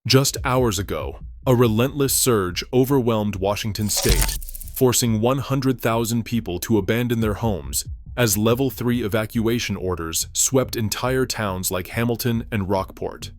Just hours ago, a relentless surge overwhelmed Washington state, forcing 100,000 people to abandon their homes as Level 3 evacuation orders swept entire towns like Hamilton and Rockport.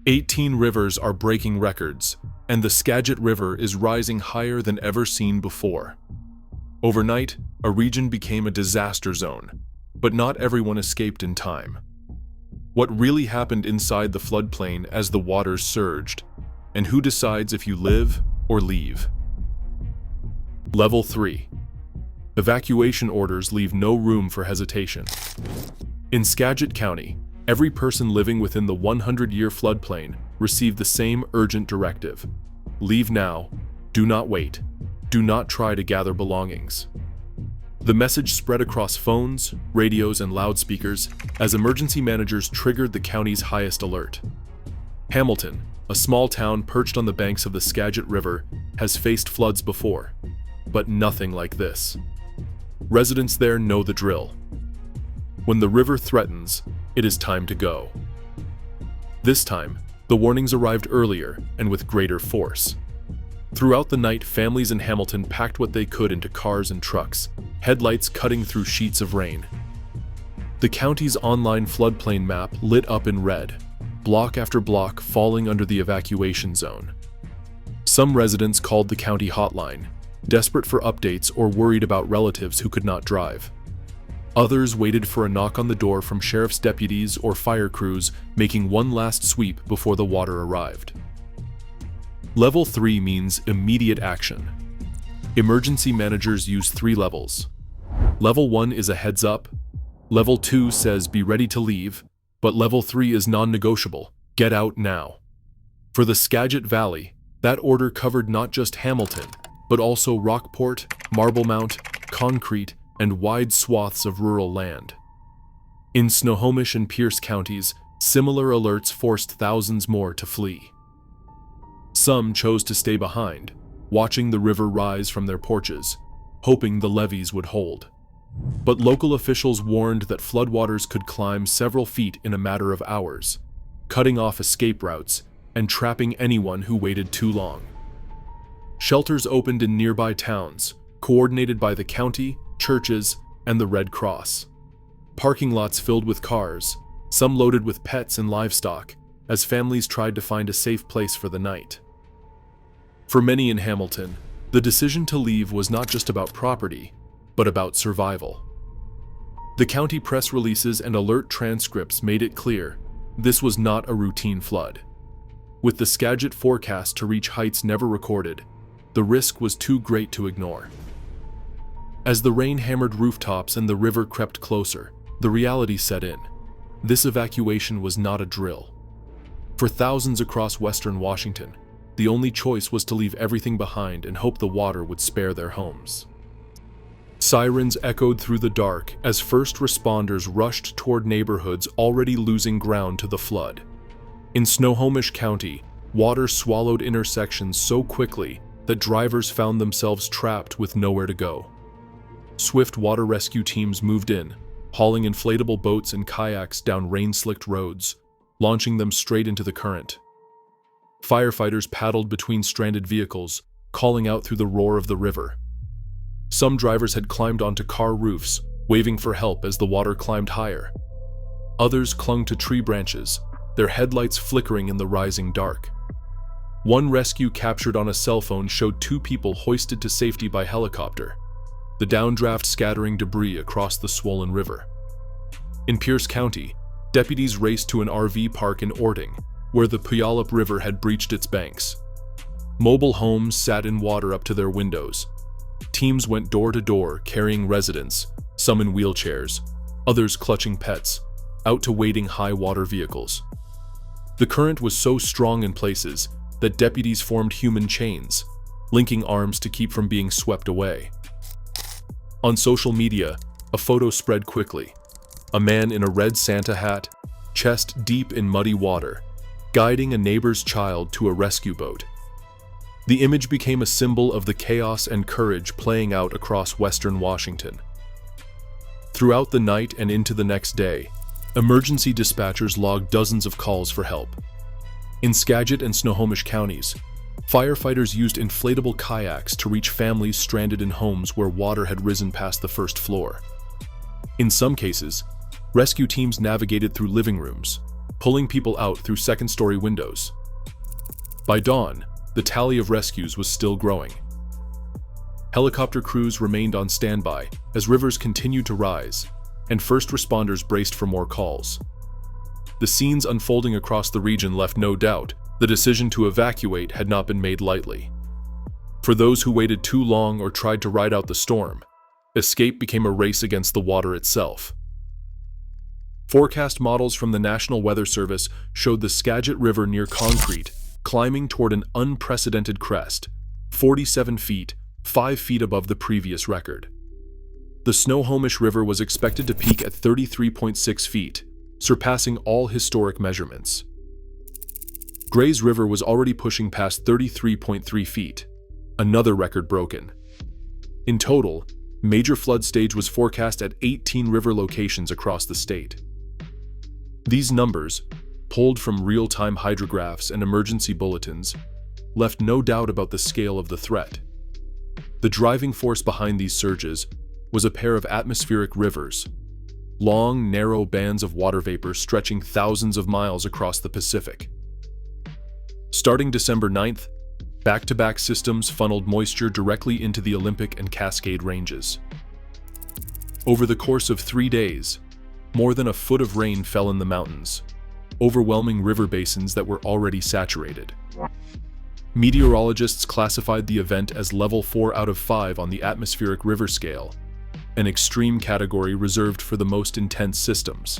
18 rivers are breaking records, and the Skagit River is rising higher than ever seen before. Overnight, a region became a disaster zone, but not everyone escaped in time. What really happened inside the floodplain as the waters surged, and who decides if you live or leave? Level 3. Evacuation orders leave no room for hesitation. In Skagit County, every person living within the 100-year floodplain received the same urgent directive. Leave now. Do not wait. Do not try to gather belongings. The message spread across phones, radios, and loudspeakers as emergency managers triggered the county's highest alert. Hamilton, a small town perched on the banks of the Skagit River, has faced floods before, but nothing like this. Residents there know the drill. When the river threatens, it is time to go. This time, the warnings arrived earlier and with greater force. Throughout the night, families in Hamilton packed what they could into cars and trucks, headlights cutting through sheets of rain. The county's online floodplain map lit up in red, block after block falling under the evacuation zone. Some residents called the county hotline, desperate for updates or worried about relatives who could not drive. Others waited for a knock on the door from sheriff's deputies or fire crews, making one last sweep before the water arrived. Level 3 means immediate action. Emergency managers use 3 levels. Level 1 is a heads up. Level 2 says be ready to leave, but Level 3 is non-negotiable. Get out now. For the Skagit Valley, that order covered not just Hamilton, but also Rockport, Marblemount, Concrete, and wide swaths of rural land. In Snohomish and Pierce counties, similar alerts forced thousands more to flee. Some chose to stay behind, watching the river rise from their porches, hoping the levees would hold. But local officials warned that floodwaters could climb several feet in a matter of hours, cutting off escape routes and trapping anyone who waited too long. Shelters opened in nearby towns, coordinated by the county, churches, and the Red Cross. Parking lots filled with cars, some loaded with pets and livestock, as families tried to find a safe place for the night. For many in Hamilton, the decision to leave was not just about property, but about survival. The county press releases and alert transcripts made it clear this was not a routine flood. With the Skagit forecast to reach heights never recorded, the risk was too great to ignore. As the rain hammered rooftops and the river crept closer, the reality set in. This evacuation was not a drill. For thousands across western Washington, the only choice was to leave everything behind and hope the water would spare their homes. Sirens echoed through the dark as first responders rushed toward neighborhoods already losing ground to the flood. In Snohomish County, water swallowed intersections so quickly that drivers found themselves trapped with nowhere to go. Swift water rescue teams moved in, hauling inflatable boats and kayaks down rain-slicked roads, launching them straight into the current. Firefighters paddled between stranded vehicles, calling out through the roar of the river. Some drivers had climbed onto car roofs, waving for help as the water climbed higher. Others clung to tree branches, their headlights flickering in the rising dark. One rescue captured on a cell phone showed 2 people hoisted to safety by helicopter, the downdraft scattering debris across the swollen river. In Pierce County, deputies raced to an RV park in Orting, where the Puyallup River had breached its banks. Mobile homes sat in water up to their windows. Teams went door to door carrying residents, some in wheelchairs, others clutching pets, out to waiting high water vehicles. The current was so strong in places that deputies formed human chains, linking arms to keep from being swept away. On social media, a photo spread quickly. A man in a red Santa hat, chest deep in muddy water, guiding a neighbor's child to a rescue boat. The image became a symbol of the chaos and courage playing out across western Washington. Throughout the night and into the next day, emergency dispatchers logged dozens of calls for help. In Skagit and Snohomish counties, firefighters used inflatable kayaks to reach families stranded in homes where water had risen past the first floor. In some cases, rescue teams navigated through living rooms, pulling people out through second-story windows. By dawn, the tally of rescues was still growing. Helicopter crews remained on standby as rivers continued to rise, and first responders braced for more calls. The scenes unfolding across the region left no doubt the decision to evacuate had not been made lightly. For those who waited too long or tried to ride out the storm, escape became a race against the water itself. Forecast models from the National Weather Service showed the Skagit River near concrete climbing toward an unprecedented crest, 47 feet, 5 feet above the previous record. The Snohomish River was expected to peak at 33.6 feet, surpassing all historic measurements. Gray's River was already pushing past 33.3 feet, another record broken. In total, major flood stage was forecast at 18 river locations across the state. These numbers, pulled from real-time hydrographs and emergency bulletins, left no doubt about the scale of the threat. The driving force behind these surges was a pair of atmospheric rivers, long, narrow bands of water vapor stretching thousands of miles across the Pacific. Starting December 9th, back-to-back systems funneled moisture directly into the Olympic and Cascade ranges. Over the course of 3 days, more than a foot of rain fell in the mountains, overwhelming river basins that were already saturated. Meteorologists classified the event as level 4 out of 5 on the atmospheric river scale, an extreme category reserved for the most intense systems.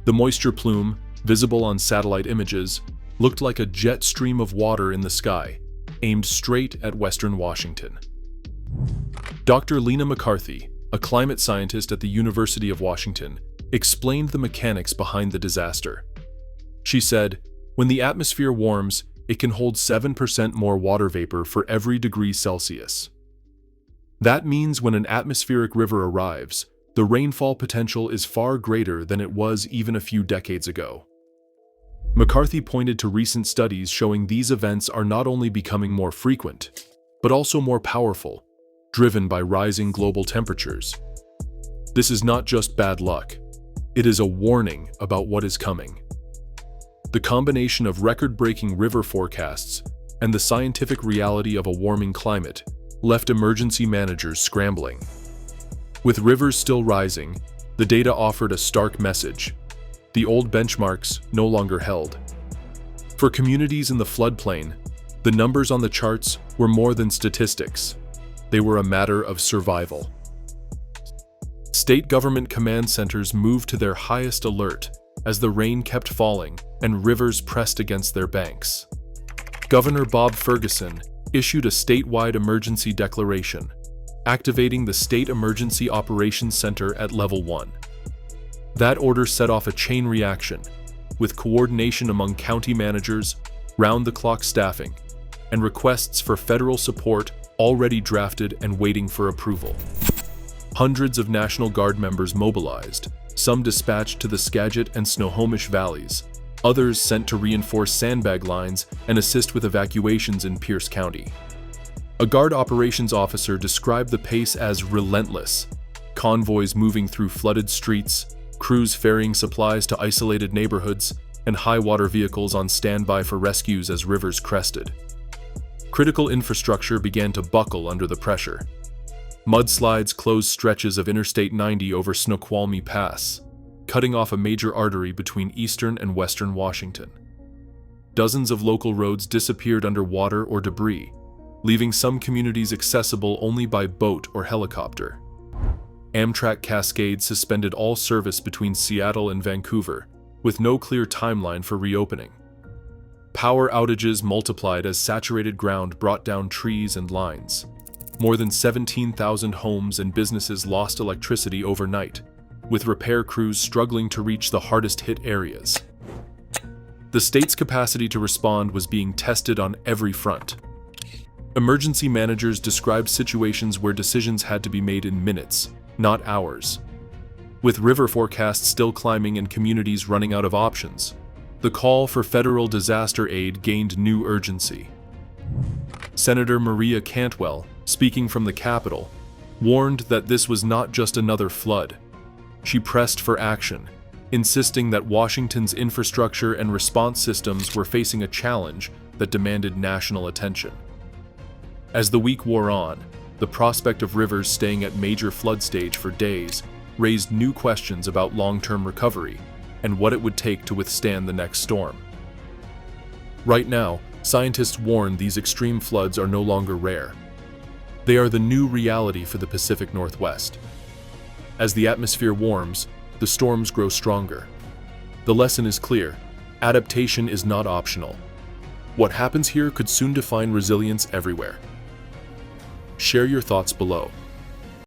The moisture plume, visible on satellite images, looked like a jet stream of water in the sky, aimed straight at western Washington. Dr. Lena McCarthy, a climate scientist at the University of Washington, explained the mechanics behind the disaster. She said, "When the atmosphere warms, it can hold 7% more water vapor for every degree Celsius. That means when an atmospheric river arrives, the rainfall potential is far greater than it was even a few decades ago." McCarthy pointed to recent studies showing these events are not only becoming more frequent, but also more powerful, driven by rising global temperatures. This is not just bad luck. It is a warning about what is coming. The combination of record-breaking river forecasts and the scientific reality of a warming climate left emergency managers scrambling. With rivers still rising, the data offered a stark message. The old benchmarks no longer held. For communities in the floodplain, the numbers on the charts were more than statistics. They were a matter of survival. State government command centers moved to their highest alert as the rain kept falling and rivers pressed against their banks. Governor Bob Ferguson issued a statewide emergency declaration, activating the State Emergency Operations Center at Level 1. That order set off a chain reaction, with coordination among county managers, round-the-clock staffing, and requests for federal support already drafted and waiting for approval. Hundreds of National Guard members mobilized, some dispatched to the Skagit and Snohomish valleys, others sent to reinforce sandbag lines and assist with evacuations in Pierce County. A Guard operations officer described the pace as relentless, convoys moving through flooded streets, crews ferrying supplies to isolated neighborhoods, and high-water vehicles on standby for rescues as rivers crested. Critical infrastructure began to buckle under the pressure. Mudslides closed stretches of Interstate 90 over Snoqualmie Pass, cutting off a major artery between eastern and western Washington. Dozens of local roads disappeared under water or debris, leaving some communities accessible only by boat or helicopter. Amtrak Cascade suspended all service between Seattle and Vancouver, with no clear timeline for reopening. Power outages multiplied as saturated ground brought down trees and lines. More than 17,000 homes and businesses lost electricity overnight, with repair crews struggling to reach the hardest-hit areas. The state's capacity to respond was being tested on every front. Emergency managers described situations where decisions had to be made in minutes, not hours. With river forecasts still climbing and communities running out of options, the call for federal disaster aid gained new urgency. Senator Maria Cantwell, speaking from the Capitol, warned that this was not just another flood. She pressed for action, insisting that Washington's infrastructure and response systems were facing a challenge that demanded national attention. As the week wore on, the prospect of rivers staying at major flood stage for days raised new questions about long-term recovery and what it would take to withstand the next storm. Right now, scientists warn these extreme floods are no longer rare. They are the new reality for the Pacific Northwest. As the atmosphere warms, the storms grow stronger. The lesson is clear: adaptation is not optional. What happens here could soon define resilience everywhere. Share your thoughts below.